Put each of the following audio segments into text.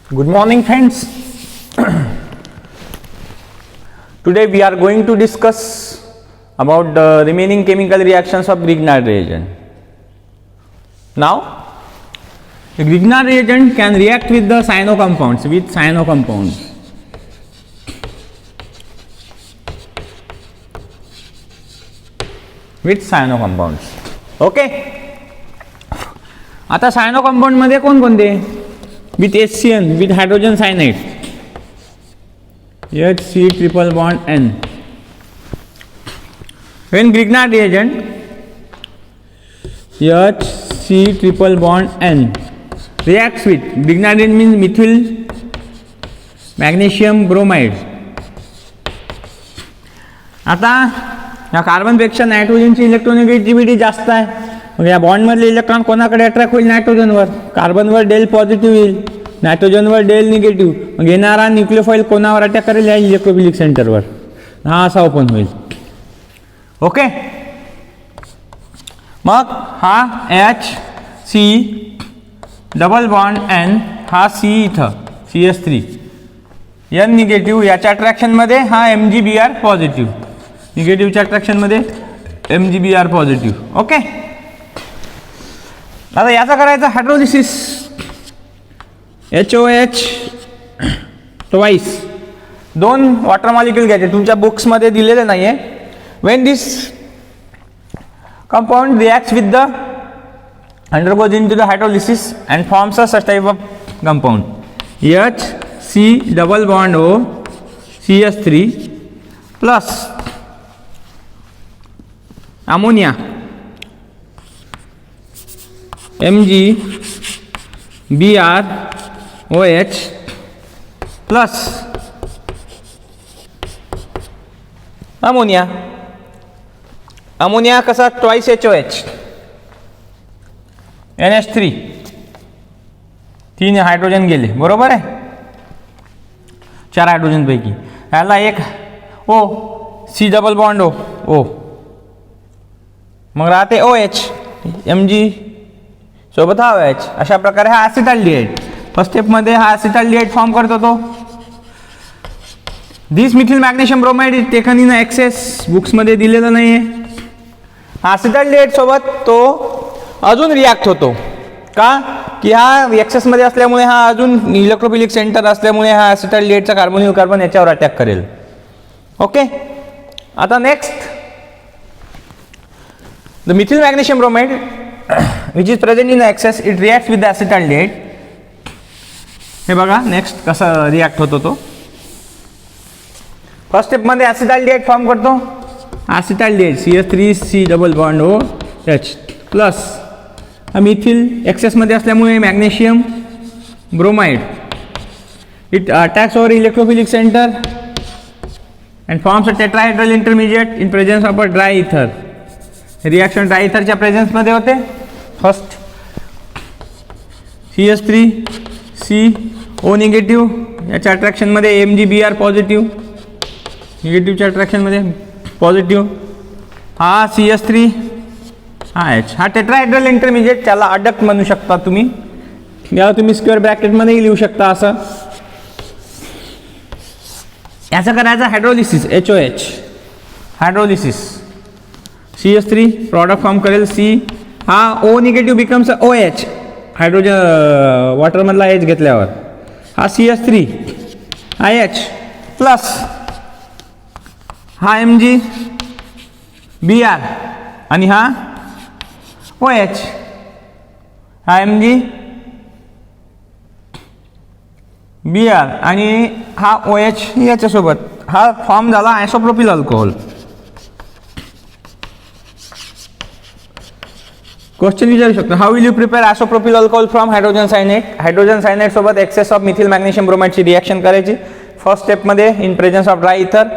Good morning, friends. Today we are going to discuss about the remaining chemical reactions of Grignard reagent. Now, the Grignard reagent can react with the cyano compounds, Okay. आता cyano compound मध्ये कोणकोणते? With HCN, with hydrogen cyanide, HC triple bond N. When Grignard reagent, HC triple bond N reacts with Grignard reagent means methyl magnesium bromide. आता या carbon पेक्षा नायट्रोजनची electronegativity जास्त आहे. मग या बॉन्ड मधले इलेक्ट्रॉन कोणाकडे अट्रॅक्ट होईल? नायट्रोजनवर. कार्बनवर डेल पॉझिटिव्ह येईल, नायट्रोजनवर डेल निगेटिव्ह. मग येणारा न्यूक्लियोफाईल कोणावर अटॅक करेल? या इलेक्ट्रोफिलिक सेंटरवर. हा असा ओपन होईल. ओके. मग हा HC डबल बॉन्ड N हा C इथं CS3 N निगेटिव्ह याच्या अट्रॅक्शनमध्ये हा MgBr पॉझिटिव्ह, निगेटिव्हच्या अट्रॅक्शनमध्ये MgBr पॉझिटिव्ह. ओके. आता याचा करायचा हायड्रोलिसिस. HOH ट्वाइस, दोन वॉटर मॉलिक्यूल घ्यायचे, तुमच्या बुक्समध्ये दिलेले नाही आहे. When this compound reacts with the undergoes into the hydrolysis and forms a such type of compound HC double bond O CS3 plus ammonia MgBrOH plus ammonia. Ammonia कसा? Twice HOH NH3, तीन hydrogen गेले, बरोबर आहे. चार hydrogen पैकी याला एक O, C double bond O, मग राहते OH, Mg सोबत हा OH. अशा प्रकारे हा ॲसिटाल्डिहाइड. फर्स्ट स्टेपमध्ये हा ॲसिटाल्डिहाइड फॉर्म करतो तो. This methyl magnesium bromide is taken in excess, बुक्समध्ये दिलेलं नाही आहे. हा ॲसिटाल्डिहाइड सोबत तो अजून रिॲक्ट होतो का? की हा एक्सेसमध्ये असल्यामुळे, हा अजून इलेक्ट्रोफिलिक सेंटर असल्यामुळे हा ॲसिटाल्डिहाइडचा कार्बोनिल कार्बन याच्यावर अटॅक करेल. ओके. आता next, the Mithil magnesium bromide which is present in the excess, it reacts with the acetaldehyde. हे बघा नेक्स्ट कसा रिॲक्ट होतो तो. फर्स्ट स्टेपमध्ये ॲसिटाल्डिहाइड फॉर्म करतो. Acetaldehyde CS3C double bond OH plus methyl एक्सेसमध्ये असल्यामुळे magnesium bromide, it attacks over electrophilic centre and forms a tetrahedral intermediate in presence of a dry ether. Reaction dry इथरच्या प्रेझेन्समध्ये होते. First CS3CO negative याच्या अट्रॅक्शनमध्ये MgBr positive, निगेटिव्हच्या अट्रॅक्शनमध्ये positive. हा CS3 हा H, हा टेट्राहायड्रल इंटरमिजिएट, त्याला अडक्ट म्हणू शकता तुम्ही. याला तुम्ही स्क्वेअर ब्रॅकेटमध्येही लिहू शकता असं. याचा करायचा hydrolysis. HOH hydrolysis. CS3 product form करेल C, हा O negative becomes OH, hydrogen वॉटरमधला H घेतल्यावर. हा CS3 हा H प्लस हा MgBr आणि हा OH, हा MgBr आणि हा OH याच्यासोबत हा फॉर्म झाला आयसोप्रोपिल अल्कोहोल. क्वेश्चन विचारू शकतो, how will you prepare isopropyl alcohol from hydrogen cyanide. Hydrogen cyanide सोबत एक्सेस ऑफ मिथिल मॅग्नेशियम ब्रोमाइडची रिॲक्शन करायची. फर्स्ट स्टेपमध्ये in presence of dry ether.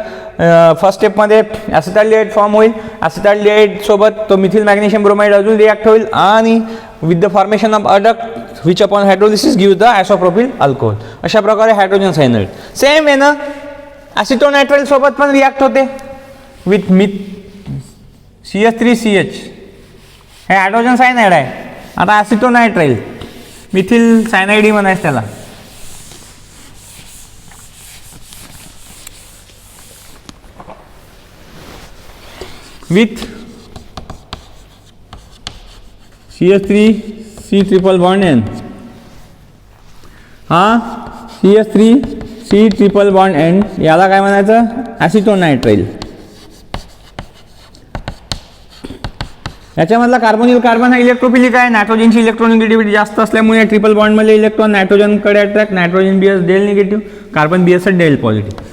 First स्टेपमध्ये ॲसिटाल्डिहाइड फॉर्म होईल. ॲसिटाल्डिहाइड सोबत तो मिथिल मॅग्नेशियम ब्रोमाइड अजून रिॲक्ट होईल आणि with the formation of adduct which upon hydrolysis give the isopropyl alcohol. अशा प्रकारे हायड्रोजन सायनाइड सेम आहे ना. ॲसिटोनायट्राइल सोबत पण रिॲक्ट होते with CH3CH, hey hydrogen cyanide आहे. आता ॲसिटोनायट्राइल, मिथिल सायनाइड म्हणायचं त्याला. With CH3 C triple bond N. हा CH3 C triple bond N याला काय म्हणायचं, ॲसिटोन नायट्राइल. याच्यामधला कार्बोनिल कार्बन हा इलेक्ट्रोफिलिक आहे. नायट्रोजनची इलेक्ट्रोनिगेटिव्हिटी जास्त असल्यामुळे ट्रिपल बॉन्डमध्ये इलेक्ट्रॉन नायट्रोजनकडे अट्रॅक्ट, नायट्रोजन BS डेल निगेटिव्ह, कार्बन BS डेल पॉझिटिव्ह.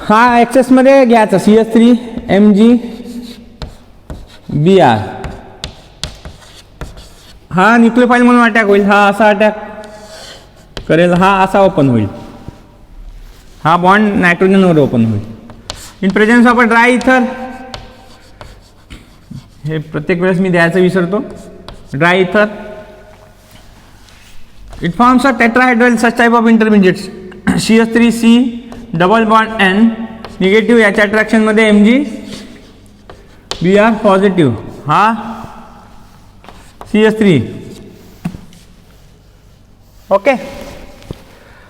हा एक्सेसमध्ये घ्यायचा CH3 Mg Br. हा न्यूक्लियोफाईल म्हणून अटॅक होईल, हा असा अटॅक करेल, हा असा ओपन होईल, हा बॉन्ड नायट्रोजनवर ओपन होईल. In presence of a dry ether, हे प्रत्येक वेळेस मी द्यायचं विसरतो, dry ether it forms a tetrahedral such type of intermediates. CH3C double bond N negative, याच्या अट्रॅक्शनमध्ये Mg Br पॉझिटिव्ह, हा CH3. ओके.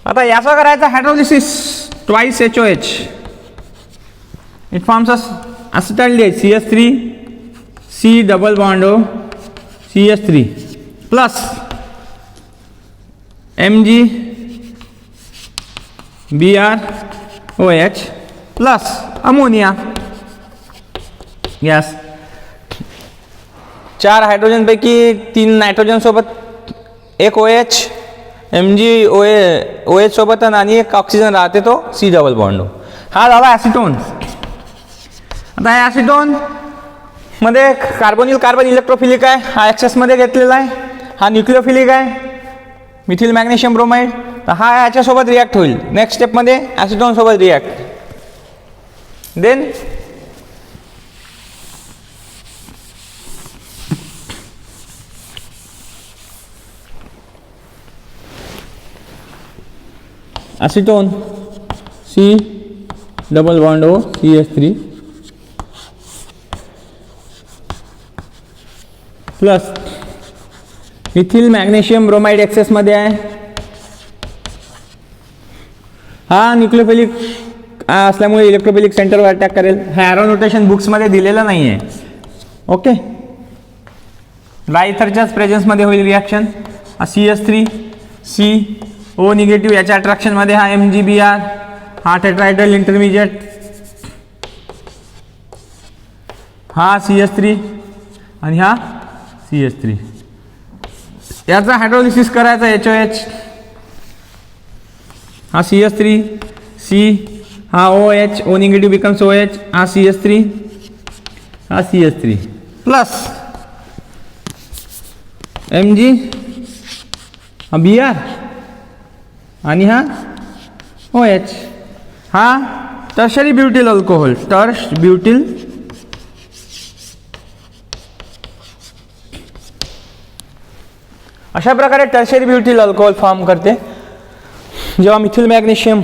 आता याचा करायचा hydrolysis, twice HOH. It forms acetaldehyde CH3C double bond O CH3 plus Mg Br OH plus ammonia gas. 4 hydrogen पैकी 3 nitrogen सोबत, एक OH Mg OH सोबत आणि एक ऑक्सिजन राहते, तो C डबल बॉन्ड. हा झाला ॲसिटोन. आता या ॲसिटोन मध्ये कार्बोनिल कार्बन इलेक्ट्रोफिलिक आहे, हा एक्सेसमध्ये घेतलेला आहे, हा न्यूक्लियोफिलिक आहे, मिथिल मॅग्नेशियम ब्रोमाइड. तर हा याच्यासोबत रिॲक्ट होईल नेक्स्ट स्टेपमध्ये ॲसिटोन सोबत react. Then acetone C double bond O CH3 plus methyl magnesium bromide एक्सेसमध्ये आहे, हा न्यूक्लियोफिलिक असल्यामुळे इलेक्ट्रोफिलिक सेंटरवर अटॅक करेल. हा ॲरो नोटेशन बुक्समध्ये दिलेलं नाही आहे. ओके. ड्रायथरच्याच प्रेझेन्समध्ये होईल रिॲक्शन. हा CH3C O निगेटिव्ह, याच्या अट्रॅक्शनमध्ये हा Mg Br, हा टेट्राहायड्रल इंटरमिजिएट, हा CH3 आणि हा CH3. याचा हायड्रोलिसिस करायचा HOH, हा CH3C, हा OH, O negative becomes OH, हा CH3, हा CH3 प्लस Mg हा Br आणि हा OH, हा टर्शरी ब्युटिल अल्कोहोल, टर्श ब्युटिल अशा प्रकारे टर्शरी ब्युटिल अल्कोहोल फॉर्म करते जेव्हा methyl magnesium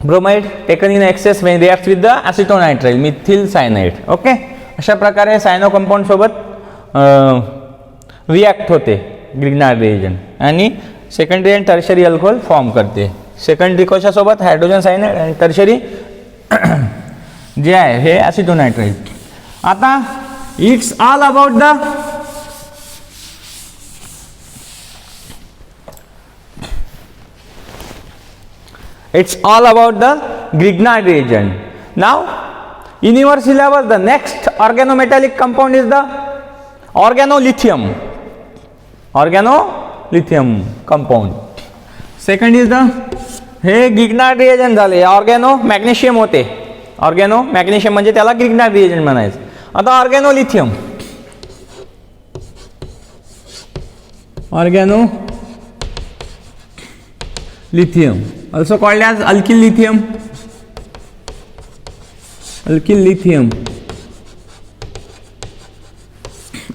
bromide taken in excess when react with the acetonitrile methyl cyanide. Okay. अशा प्रकारे सायनो कंपाऊंड सोबत रिॲक्ट होते ग्रिग्नार्ड रिएजंट आणि secondary and tertiary alcohol form करते. सेकंडरी कशासोबत, हायड्रोजन सायनाइड, आणि टर्शरी जे आहे हे ॲसिटोनायट्राइल. आता it's all about the it's all about the Grignard reagent. Now in your syllabus the next organometallic compound is the organolithium compound. Second is the हे Grignard reagent झाले, ऑर्गॅनो magnesium होते, ऑर्गॅनो magnesium म्हणजे त्याला Grignard reagent म्हणायचं. आता ऑर्गॅनोलिथियम, lithium also called as alkyl lithium.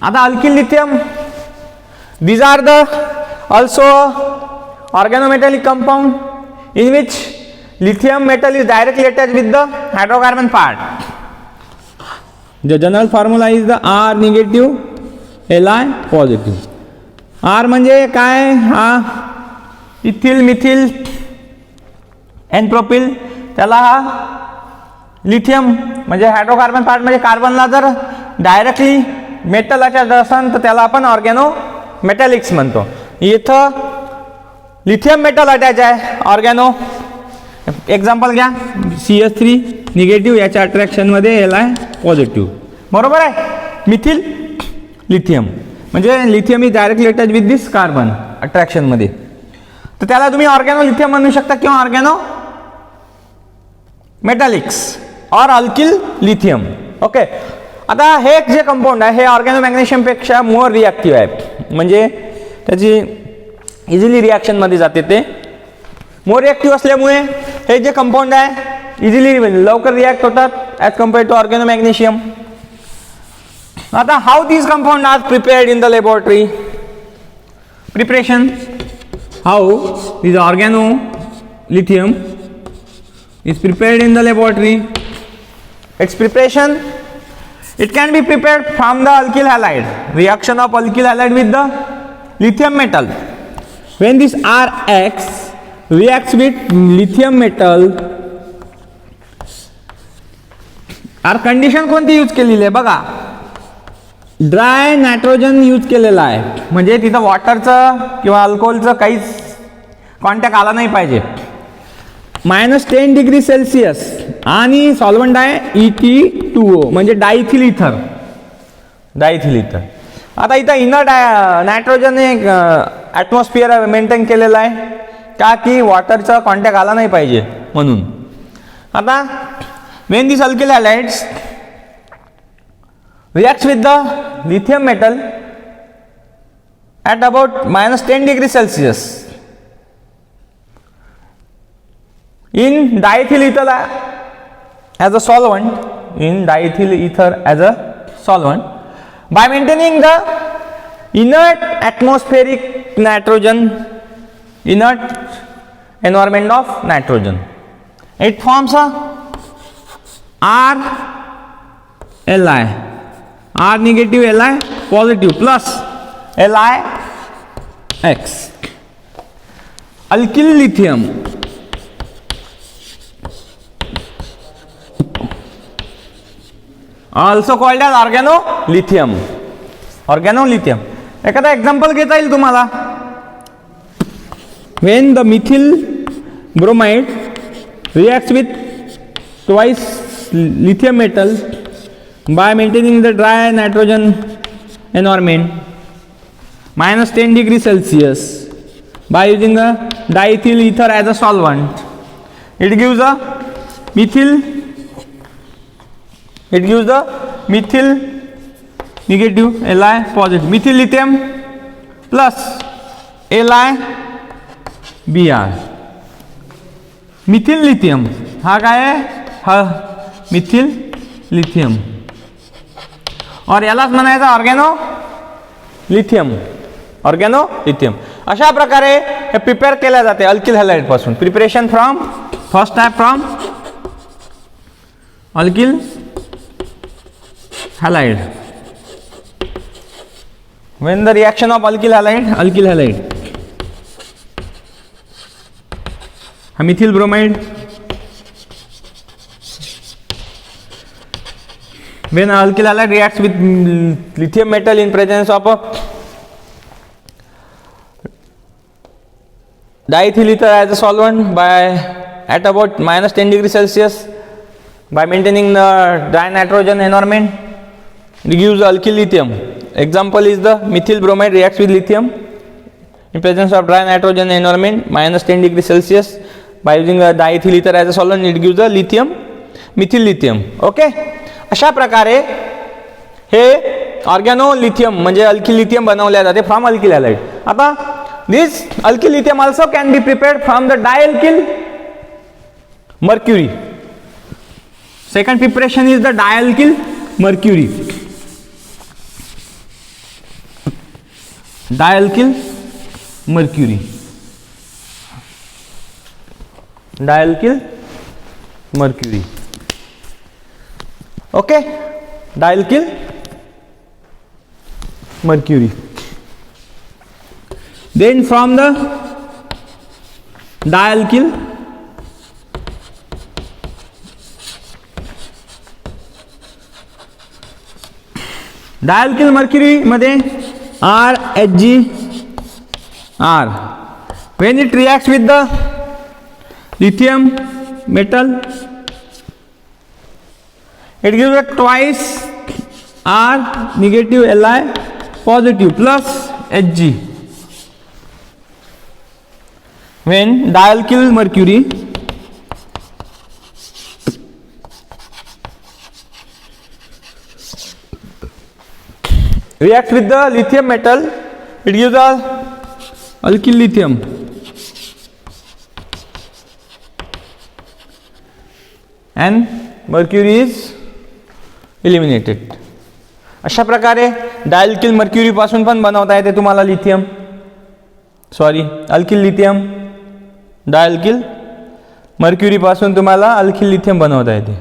आता alkyl lithium, these are the also organometallic compound in which lithium metal is directly attached with the hydrocarbon part. The general formula is the R negative Li positive. R म्हणजे काय, हा ethyl Mithil N propyl, त्याला हा lithium म्हणजे hydrocarbon part म्हणजे कार्बनला जर directly मेटलच्या असेल तर त्याला आपण ऑर्गॅनो मेटॅलिक्स म्हणतो. इथं लिथियम मेटल अटॅच आहे ऑर्गॅनो. एक्झाम्पल घ्या CH3 निगेटिव्ह, याच्या अट्रॅक्शनमध्ये Li पॉझिटिव्ह. बरोबर आहे. मिथिल लिथियम म्हणजे lithium is directly attach with this carbon अट्रॅक्शनमध्ये, तर त्याला तुम्ही ऑर्गॅनो लिथियम म्हणू शकता किंवा ऑर्गॅनो मेटॅलिक्स और अल्किल लिथियम. ओके. आता हे जे कंपाऊंड आहे हे ऑर्गॅनो मॅग्नेशियमपेक्षा मोर रिॲक्टिव्ह आहे, म्हणजे त्याची इझिली रिॲक्शनमध्ये जाते. ते मोर रिॲक्टिव्ह असल्यामुळे हे जे कंपाऊंड आहे इझिली लवकर रिॲक्ट होतात as compare to organo magnesium. आता how these compound are prepared in the laboratory. Preparation how this organo lithium is prepared in the laboratory. Its preparation, it can be prepared from the alkyl halide, reaction of alkyl halide with the lithium metal. When this RX reacts with lithium metal, आर condition कोणती use केलेली आहे बघा, dry nitrogen use केलेला आहे, म्हणजे तिथं वॉटरचं किंवा अल्कोहोलचं काहीच कॉन्टॅक्ट आला नाही पाहिजे. -10 डिग्री सेल्सिअस आणि सॉल्व्हंट आहे ET2O म्हणजे डायथिल इथर. Diethyl ether. आता इथं इनर्ट नायट्रोजन एक ॲटमॉस्फिअर मेंटेन केलेलं आहे का की वॉटरचा कॉन्टॅक्ट आला नाही पाहिजे म्हणून. आता when these alkyl halides reacts with the lithium metal at about -10 degree Celsius in diethyl ether as a solvent, in diethyl ether as a solvent, by maintaining the inert atmospheric nitrogen, inert environment of nitrogen, it forms a Li, R negative Li positive plus LiX, alkyl lithium. Also called as organo lithium. Organo lithium एखादा example घेता येईल तुम्हाला. When the methyl bromide reacts with twice lithium metal by maintaining the dry nitrogen environment -10 degree Celsius by using the diethyl ether as a solvent, it gives the methyl negative Li positive, methyl lithium plus LiBr. Mithil lithium हा काय आहे, हा Mithil lithium और यालाच म्हणायचं ऑर्गॅनो lithium. Organo lithium अशा प्रकारे हे prepare केल्या जाते अल्किल हॅलाइड पासून. Preparation from first type from alkyl halide. When the reaction of alkyl halide, methyl bromide, when alkyl halide reacts with lithium metal in presence of a diethyl ether as a solvent by at about -10 degree Celsius by maintaining the dry nitrogen environment, it gives alkyl lithium. Example is the methyl bromide reacts with lithium in presence of dry nitrogen environment -10 degree Celsius by using a diethyl ether as a solvent, it gives the lithium, methyl lithium. Okay. अशा प्रकारे हे ऑर्गॅनो lithium म्हणजे alkyl lithium बनवल्या जाते from alkyl halide. आता this alkyl lithium also can be prepared from the dialkyl mercury. Second preparation is the dialkyl mercury. Dialkyl mercury. Dialkyl mercury. Okay. Dialkyl mercury. Then from the dialkyl dialkyl mercury मध्ये RHgR. When it reacts with the lithium metal, it gives a twice R negative Li positive plus Hg. When dialkyl mercury reacts with the lithium metal, it gives a alkyl lithium and mercury is eliminated. अशा प्रकारे डायल्किल mercury पासून पण बनवता येते तुम्हाला lithium, alkyl lithium. डायल्किल mercury पासून तुम्हाला alkyl lithium बनवता येते.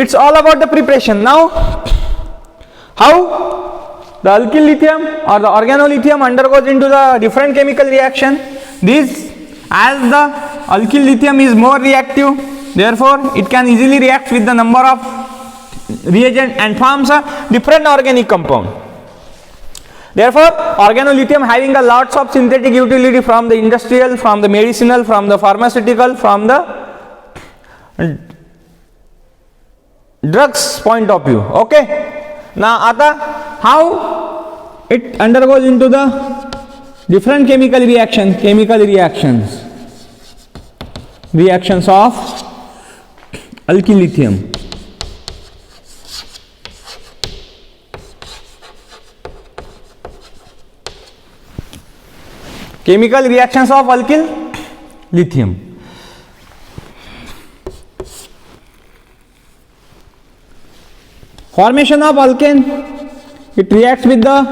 It's all about the preparation. Now how the alkyl lithium or the organolithium undergoes into the different chemical reaction. This, as the alkyl lithium is more reactive, therefore it can easily react with the number of reagent and forms a different organic compound. Therefore organolithium having a lots of synthetic utility from the industrial, from the medicinal, from the pharmaceutical, from the drugs point of view. Okay. Now आता how it undergoes into the different chemical reactions of alkyl lithium. Chemical reactions of alkyl lithium. Formation of alkane, it reacts with the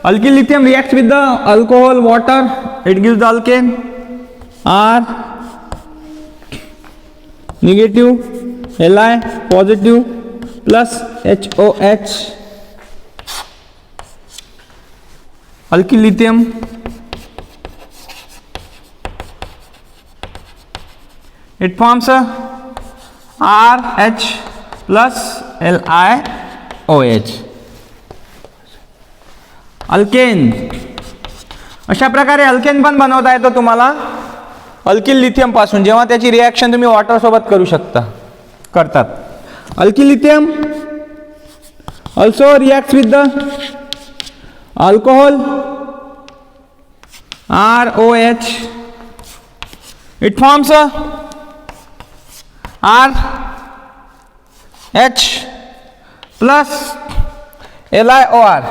alkyl lithium reacts with the alcohol, water, it gives the alkane R negative, Li positive plus HOH. Alkyl lithium it forms a RH plus LiOH. Alkane, अशा प्रकारे alkane पण बनवता येतो तुम्हाला alkyl lithium पासून, जेव्हा त्याची reaction तुम्ही वॉटर सोबत करतात. Alkyl lithium also reacts with the alcohol ROH. It forms a RH plus LiOR.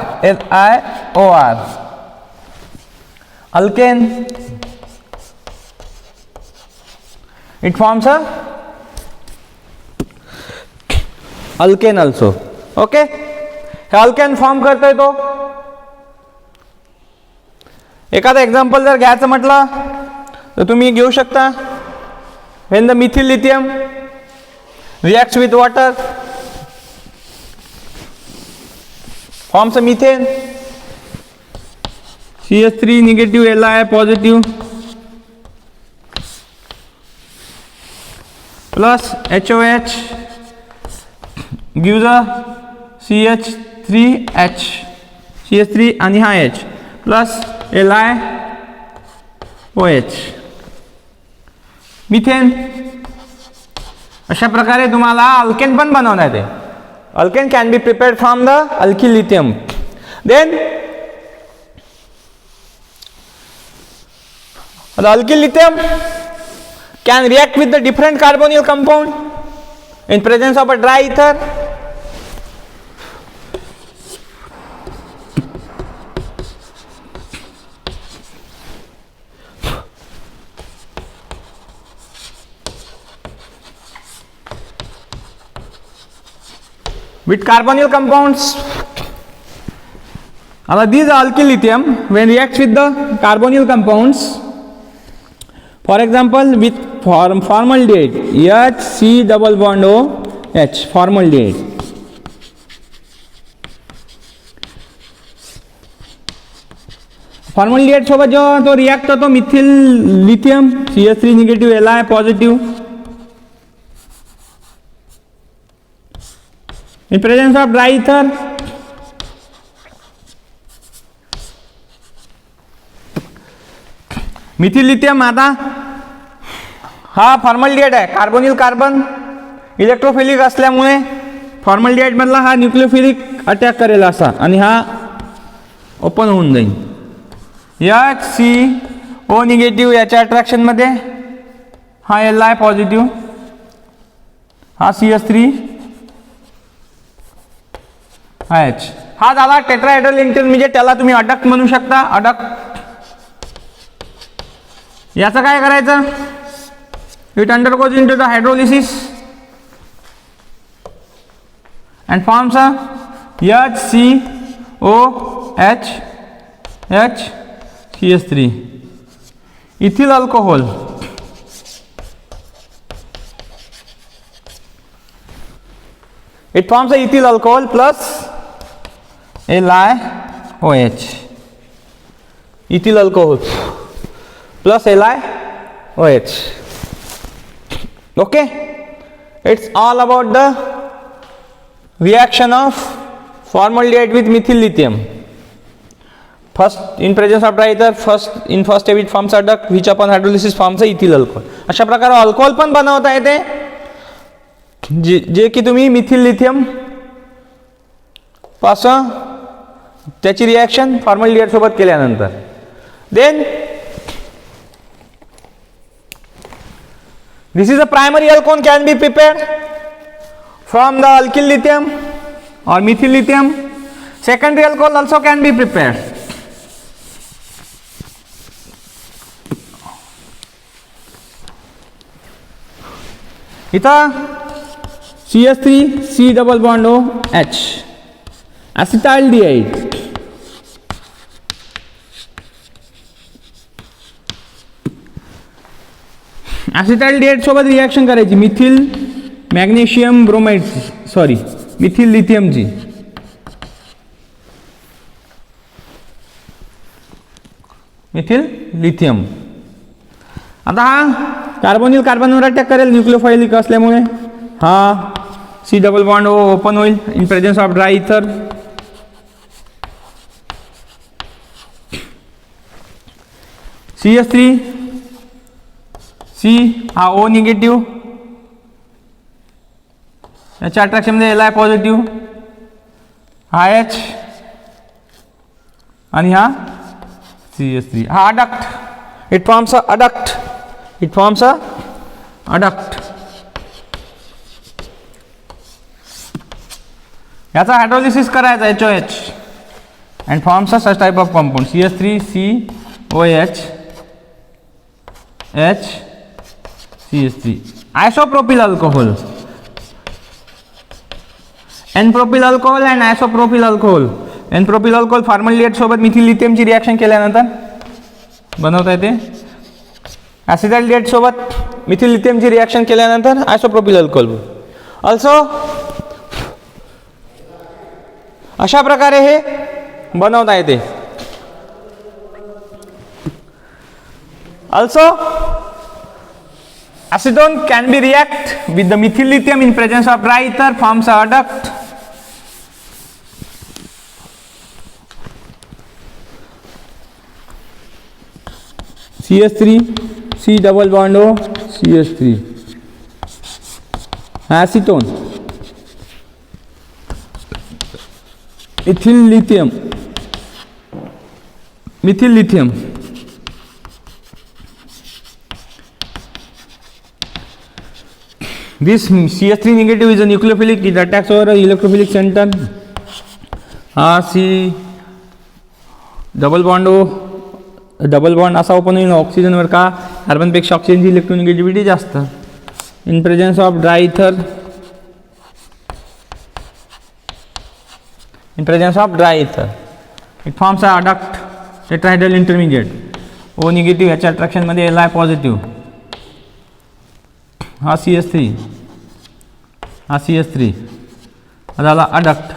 Alkane. It forms a alkane also. Okay. हे अल्केन फॉर्म करतोय तो. एखादा एक्झाम्पल जर घ्यायचं म्हटलं तर तुम्ही घेऊ शकता. When the Mithil lithium reacts with water forms a methane, CH3 negative, Li positive plus HOH gives a CH3 आणि हा H plus LiOH मिथेन. अशा प्रकारे तुम्हाला अल्केन पण बनवता येते. Alkane can be prepared from the alkyl lithium. Then the alkyl lithium can react with the different carbonyl compound in presence of a dry ether. With carbonyl compounds, these alkyl lithium when reacts with the carbonyl compounds, for example with formaldehyde, HC double bond OH, formaldehyde. Formaldehyde सोबत जेव्हा तो react होतो Mithil lithium CH3 negative Li positive in presence of dry ether Mithil lithium आता हा formaldehyde आहे carbonyl carbon electrophilic असल्यामुळे formaldehyde मधला हा न्यूक्लियोफिलिक अटॅक करेल असा आणि हा ओपन होऊन जाईल HCO निगेटिव्ह याच्या अट्रॅक्शन मध्ये हा Li पॉझिटिव्ह हा CH3 H हा झाला टेट्राहेड्रल इंटरमिजिएट त्याला तुम्ही अडक्ट म्हणू शकता अडक्ट याचं काय करायचं it undergoes into the hydrolysis and forms a HCOH CH3 ethyl alcohol it forms a ethyl alcohol plus LiOH ethyl alcohol plus LiOH okay it's all about the reaction of formaldehyde with methyl lithium first in presence of dry ether in first step it forms a duct which upon hydrolysis forms a ethyl alcohol अशा प्रकारे alcohol पण बनवता येते जे की तुम्ही Mithil lithium पासून त्याची reaction formaldehyde सोबत केल्यानंतर then this is a primary alcohol can be prepared from the alkyl lithium or methyl lithium. Secondary alcohol also can be prepared. इथं CH3 C double bond OH acetaldehyde acetaldehyde सोबत reaction करायची methyl magnesium bromide sorry methyl लिथियमची methyl lithium आता हा carbonyl कार्बनवर attack करेल न्यूक्लियोफाइलिक असल्यामुळे हा C double bond open होईल in presence of dry ether CH3 C हा O निगेटिव्ह याच्या अट्रॅक्शन मध्ये Li पॉझिटिव्ह हा H आणि हा CH3 हा adduct it forms a adduct याचा हायड्रोलिसिस करायचा HOH and forms a such type of compound CH3 COH H CH3 isopropyl alcohol N-propyl alcohol and isopropyl alcohol N-propyl alcohol formaldehyde सोबत Mithil लिथियमची reaction केल्यानंतर बनवता येते ॲसिटाल्डिहाइड सोबत मिथिल लिथियमची रिॲक्शन केल्यानंतर isopropyl alcohol also अशा प्रकारे हे बनवता येते also acetone can be react with the methyl lithium in presence of dry ether forms a adduct CH3 C double bond O CH3 acetone ethyl lithium methyl lithium this CH3 negative is a nucleophilic it attacks over a electrophilic center C double bond O double bond असा open होईल ऑक्सिजनवर का कार्बनपेक्षा ऑक्सिजनची electronegativity जास्त in presence of dry ether it forms a adduct tetrahedral intermediate O negative याच्या अट्रॅक्शनमध्ये Li positive हा CH3 झाला अडक्ट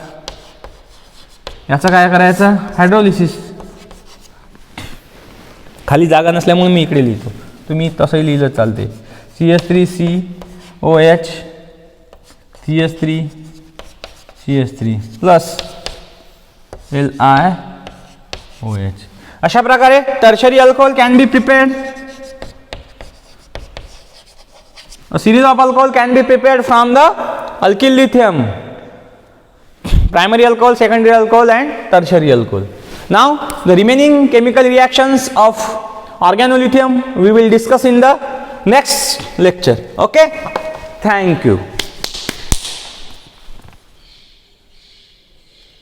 याचं काय करायचं हायड्रोलिसिस खाली जागा नसल्यामुळे मी इकडे लिहितो, तुम्ही तसंही लिहिलं चालते. CH3COH CH3 plus LiOH. अशा प्रकारे tertiary alcohol can be prepared. A series of alcohol can be prepared from the alkyl lithium, primary alcohol, secondary alcohol and tertiary alcohol. Now the remaining chemical reactions of organolithium we will discuss in the next lecture. Okay, thank you.